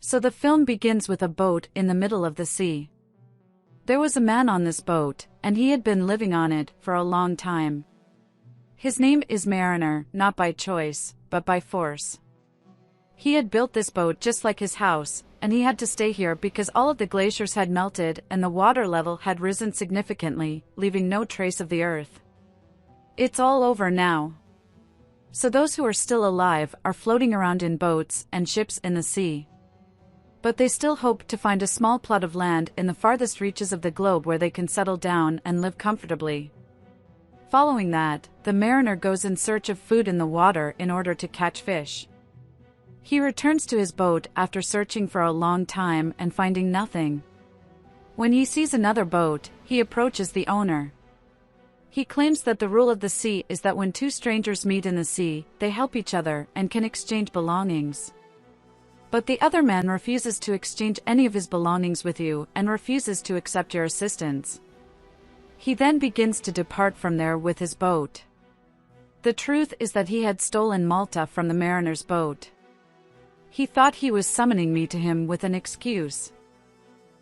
So the film begins with a boat in the middle of the sea. There was a man on this boat, and he had been living on it for a long time. His name is Mariner, not by choice, but by force. He had built this boat just like his house, and he had to stay here because all of the glaciers had melted and the water level had risen significantly, leaving no trace of the earth. It's all over now. So those who are still alive are floating around in boats and ships in the sea. But they still hope to find a small plot of land in the farthest reaches of the globe where they can settle down and live comfortably. Following that, the mariner goes in search of food in the water in order to catch fish. He returns to his boat after searching for a long time and finding nothing. When he sees another boat, he approaches the owner. He claims that the rule of the sea is that when two strangers meet in the sea, they help each other and can exchange belongings. But the other man refuses to exchange any of his belongings with you and refuses to accept your assistance. He then begins to depart from there with his boat. The truth is that he had stolen Malta from the mariner's boat. He thought he was summoning me to him with an excuse.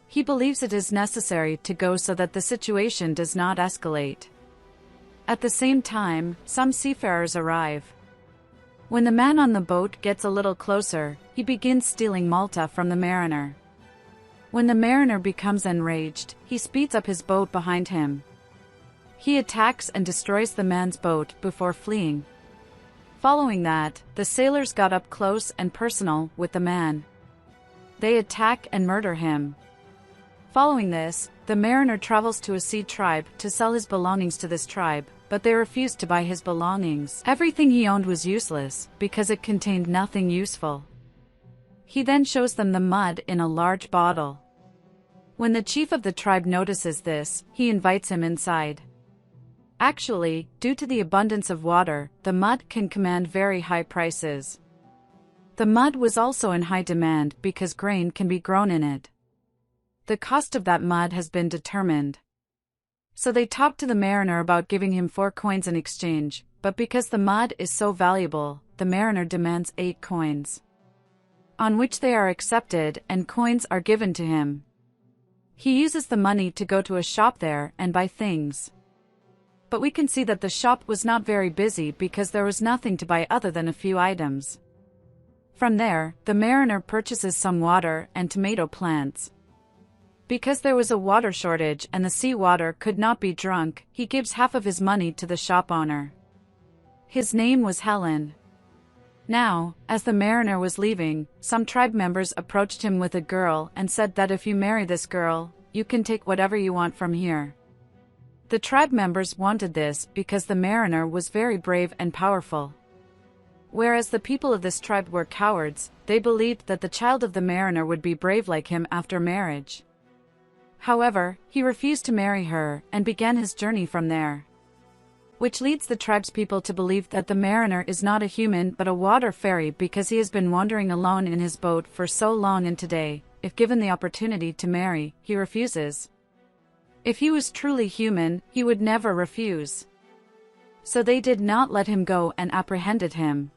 He believes it is necessary to go so that the situation does not escalate. At the same time, some seafarers arrive. When the man on the boat gets a little closer, he begins stealing Malta from the mariner. When the mariner becomes enraged, he speeds up his boat behind him. He attacks and destroys the man's boat before fleeing. Following that, the sailors got up close and personal with the man. They attack and murder him. Following this, the mariner travels to a sea tribe to sell his belongings to this tribe, but they refused to buy his belongings. Everything he owned was useless, because it contained nothing useful. He then shows them the mud in a large bottle. When the chief of the tribe notices this, he invites him inside. Actually, due to the abundance of water, the mud can command very high prices. The mud was also in high demand because grain can be grown in it. The cost of that mud has been determined. So they talk to the mariner about giving him 4 coins in exchange, but because the mud is so valuable, the mariner demands 8 coins. On which they are accepted and coins are given to him. He uses the money to go to a shop there and buy things. But we can see that the shop was not very busy because there was nothing to buy other than a few items. From there, the mariner purchases some water and tomato plants. Because there was a water shortage and the seawater could not be drunk, he gives half of his money to the shop owner. His name was Helen. Now, as the mariner was leaving, some tribe members approached him with a girl and said that if you marry this girl, you can take whatever you want from here. The tribe members wanted this because the mariner was very brave and powerful. Whereas the people of this tribe were cowards, they believed that the child of the mariner would be brave like him after marriage. However, he refused to marry her and began his journey from there. Which leads the tribespeople to believe that the mariner is not a human but a water fairy because he has been wandering alone in his boat for so long, and today, if given the opportunity to marry, he refuses. If he was truly human, he would never refuse. So they did not let him go and apprehended him.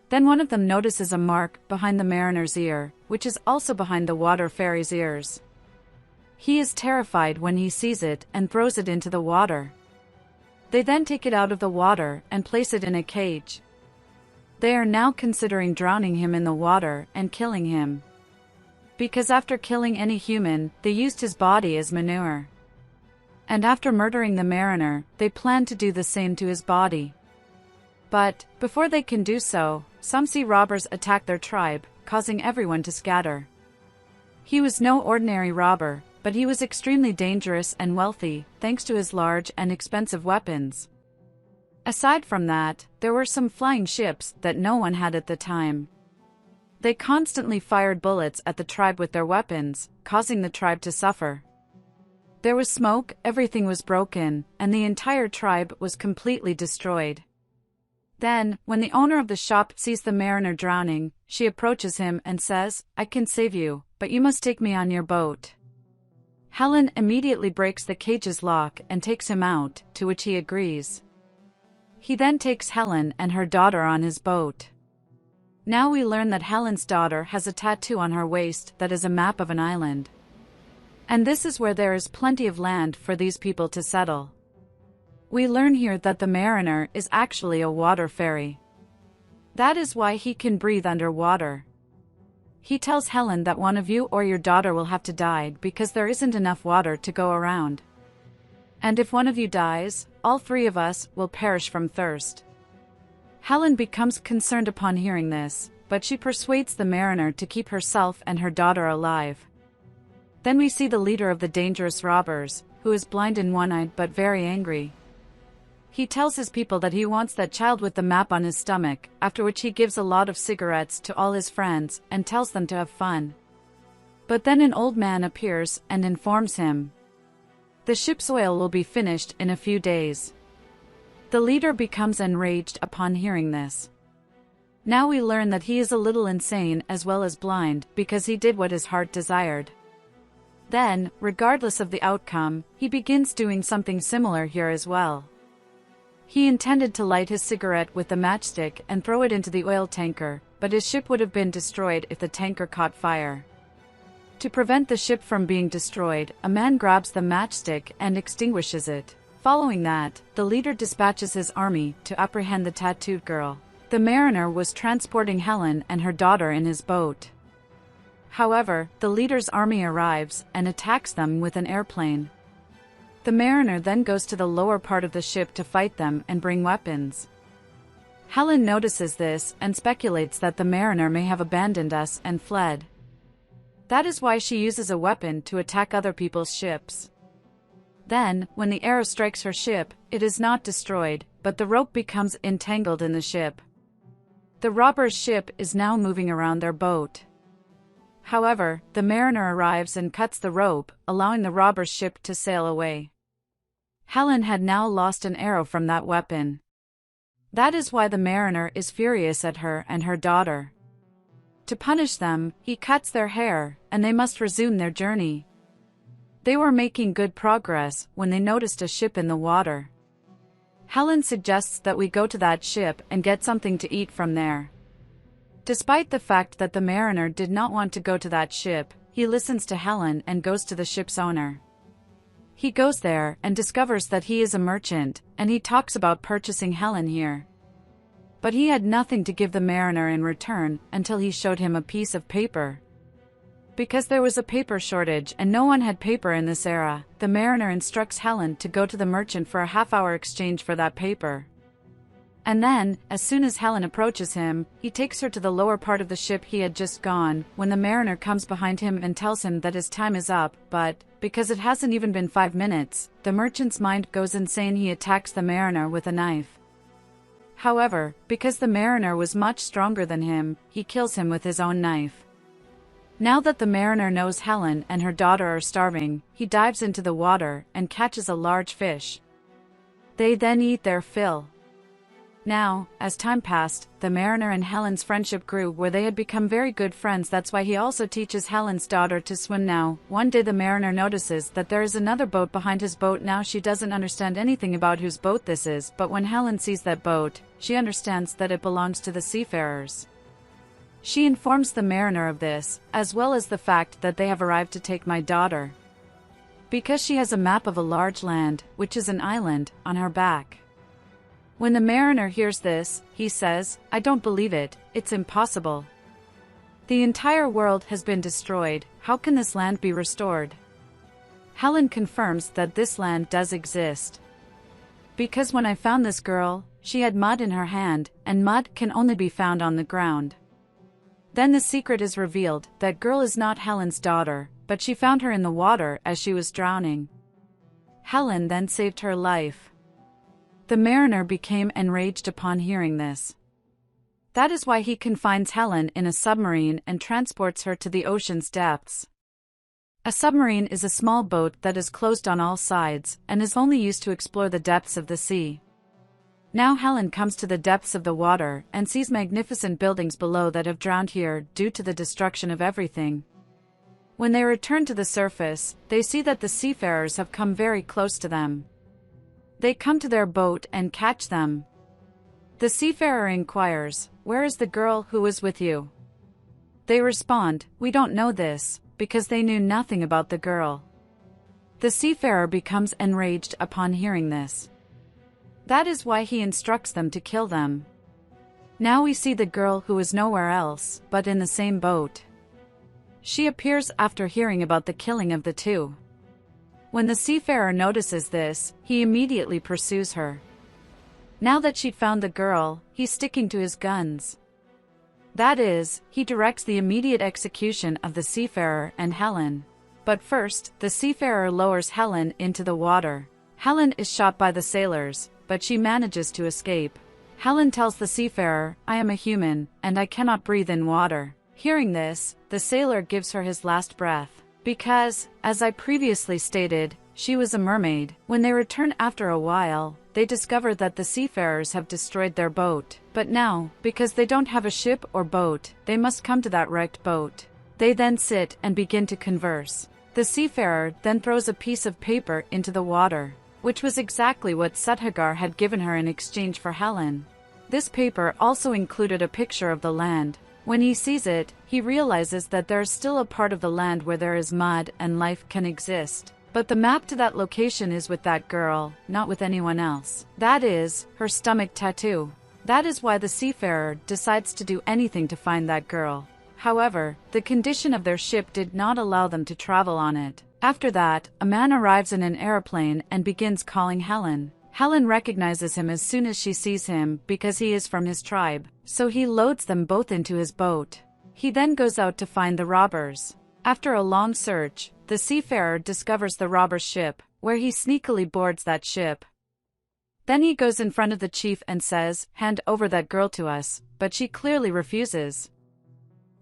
Then one of them notices a mark behind the mariner's ear, which is also behind the water fairy's ears. He is terrified when he sees it and throws it into the water. They then take it out of the water and place it in a cage. They are now considering drowning him in the water and killing him. Because after killing any human, they used his body as manure. And after murdering the mariner, they plan to do the same to his body. But, before they can do so, some sea robbers attack their tribe, causing everyone to scatter. He was no ordinary robber, but he was extremely dangerous and wealthy, thanks to his large and expensive weapons. Aside from that, there were some flying ships that no one had at the time. They constantly fired bullets at the tribe with their weapons, causing the tribe to suffer. There was smoke, everything was broken, and the entire tribe was completely destroyed. Then, when the owner of the shop sees the mariner drowning, she approaches him and says, "I can save you, but you must take me on your boat." Helen immediately breaks the cage's lock and takes him out, to which he agrees. He then takes Helen and her daughter on his boat. Now we learn that Helen's daughter has a tattoo on her waist that is a map of an island. And this is where there is plenty of land for these people to settle. We learn here that the mariner is actually a water fairy. That is why he can breathe underwater. He tells Helen that one of you or your daughter will have to die because there isn't enough water to go around. And if one of you dies, all three of us will perish from thirst. Helen becomes concerned upon hearing this, but she persuades the mariner to keep herself and her daughter alive. Then we see the leader of the dangerous robbers, who is blind in one eye but very angry. He tells his people that he wants that child with the map on his stomach, after which he gives a lot of cigarettes to all his friends and tells them to have fun. But then an old man appears and informs him. The ship's oil will be finished in a few days. The leader becomes enraged upon hearing this. Now we learn that he is a little insane as well as blind because he did what his heart desired. Then, regardless of the outcome, he begins doing something similar here as well. He intended to light his cigarette with the matchstick and throw it into the oil tanker, but his ship would have been destroyed if the tanker caught fire. To prevent the ship from being destroyed, a man grabs the matchstick and extinguishes it. Following that, the leader dispatches his army to apprehend the tattooed girl. The mariner was transporting Helen and her daughter in his boat. However, the leader's army arrives and attacks them with an airplane. The mariner then goes to the lower part of the ship to fight them and bring weapons. Helen notices this and speculates that the mariner may have abandoned us and fled. That is why she uses a weapon to attack other people's ships. Then, when the arrow strikes her ship, it is not destroyed, but the rope becomes entangled in the ship. The robber's ship is now moving around their boat. However, the mariner arrives and cuts the rope, allowing the robber's ship to sail away. Helen had now lost an arrow from that weapon. That is why the mariner is furious at her and her daughter. To punish them, he cuts their hair, and they must resume their journey. They were making good progress when they noticed a ship in the water. Helen suggests that we go to that ship and get something to eat from there. Despite the fact that the mariner did not want to go to that ship, he listens to Helen and goes to the ship's owner. He goes there and discovers that he is a merchant, and he talks about purchasing Helen here. But he had nothing to give the mariner in return until he showed him a piece of paper. Because there was a paper shortage and no one had paper in this era, the mariner instructs Helen to go to the merchant for a half-hour exchange for that paper. And then, as soon as Helen approaches him, he takes her to the lower part of the ship he had just gone, when the mariner comes behind him and tells him that his time is up, but, because it hasn't even been 5 minutes, the merchant's mind goes insane. He attacks the mariner with a knife. However, because the mariner was much stronger than him, he kills him with his own knife. Now that the mariner knows Helen and her daughter are starving, he dives into the water and catches a large fish. They then eat their fill. Now, as time passed, the mariner and Helen's friendship grew where they had become very good friends. That's why he also teaches Helen's daughter to swim now. One day the mariner notices that there is another boat behind his boat. Now she doesn't understand anything about whose boat this is, but when Helen sees that boat, she understands that it belongs to the seafarers. She informs the mariner of this, as well as the fact that they have arrived to take my daughter. Because she has a map of a large land, which is an island, on her back. When the mariner hears this, he says, "I don't believe it, it's impossible. The entire world has been destroyed, how can this land be restored?" Helen confirms that this land does exist. Because when I found this girl, she had mud in her hand, and mud can only be found on the ground. Then the secret is revealed, that girl is not Helen's daughter, but she found her in the water as she was drowning. Helen then saved her life. The mariner became enraged upon hearing this. That is why he confines Helen in a submarine and transports her to the ocean's depths. A submarine is a small boat that is closed on all sides, and is only used to explore the depths of the sea. Now Helen comes to the depths of the water and sees magnificent buildings below that have drowned here due to the destruction of everything. When they return to the surface, they see that the seafarers have come very close to them. They come to their boat and catch them. The seafarer inquires, "Where is the girl who was with you?" They respond, "We don't know this," because they knew nothing about the girl. The seafarer becomes enraged upon hearing this. That is why he instructs them to kill them. Now we see the girl who is nowhere else but in the same boat. She appears after hearing about the killing of the two. When the seafarer notices this, he immediately pursues her. Now that she'd found the girl, he's sticking to his guns. That is, he directs the immediate execution of the seafarer and Helen. But first, the seafarer lowers Helen into the water. Helen is shot by the sailors, but she manages to escape. Helen tells the seafarer, "I am a human, and I cannot breathe in water." Hearing this, the sailor gives her his last breath. Because, as I previously stated, she was a mermaid. When they return after a while, they discover that the seafarers have destroyed their boat. But now, because they don't have a ship or boat, they must come to that wrecked boat. They then sit and begin to converse. The seafarer then throws a piece of paper into the water, which was exactly what Sudhagar had given her in exchange for Helen. This paper also included a picture of the land. When he sees it, he realizes that there is still a part of the land where there is mud and life can exist. But the map to that location is with that girl, not with anyone else. That is, her stomach tattoo. That is why the seafarer decides to do anything to find that girl. However, the condition of their ship did not allow them to travel on it. After that, a man arrives in an airplane and begins calling Helen. Helen recognizes him as soon as she sees him because he is from his tribe, so he loads them both into his boat. He then goes out to find the robbers. After a long search, the seafarer discovers the robber's ship, where he sneakily boards that ship. Then he goes in front of the chief and says, "Hand over that girl to us," but she clearly refuses.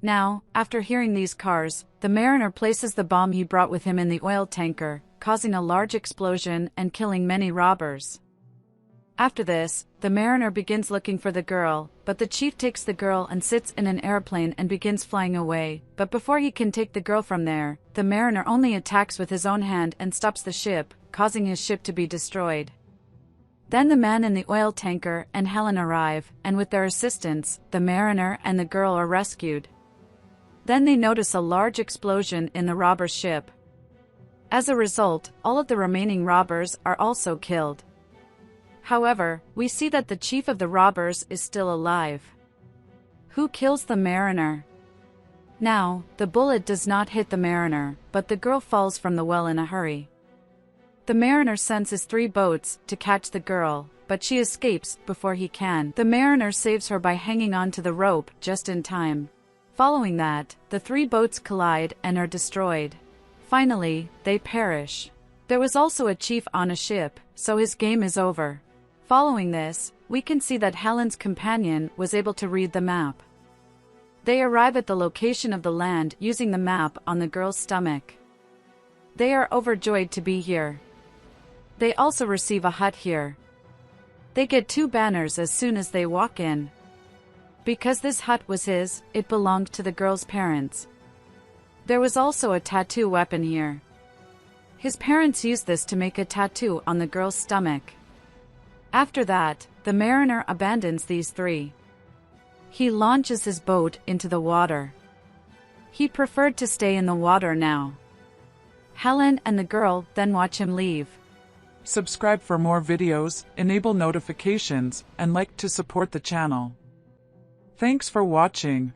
Now, after hearing these cars, the mariner places the bomb he brought with him in the oil tanker, causing a large explosion and killing many robbers. After this, the mariner begins looking for the girl, but the chief takes the girl and sits in an airplane and begins flying away. But before he can take the girl from there, the mariner only attacks with his own hand and stops the ship, causing his ship to be destroyed. Then the man in the oil tanker and Helen arrive, and with their assistance, the mariner and the girl are rescued. Then they notice a large explosion in the robber's ship. As a result, all of the remaining robbers are also killed. However, we see that the chief of the robbers is still alive. Who kills the mariner? Now, the bullet does not hit the mariner, but the girl falls from the well in a hurry. The mariner sends his 3 boats to catch the girl, but she escapes before he can. The mariner saves her by hanging on to the rope just in time. Following that, the 3 boats collide and are destroyed. Finally, they perish. There was also a chief on a ship, so his game is over. Following this, we can see that Helen's companion was able to read the map. They arrive at the location of the land using the map on the girl's stomach. They are overjoyed to be here. They also receive a hut here. They get 2 banners as soon as they walk in. Because this hut was his, it belonged to the girl's parents. There was also a tattoo weapon here. His parents used this to make a tattoo on the girl's stomach. After that, the mariner abandons these 3. He launches his boat into the water. He preferred to stay in the water now. Helen and the girl then watch him leave. Subscribe for more videos, enable notifications, and like to support the channel. Thanks for watching.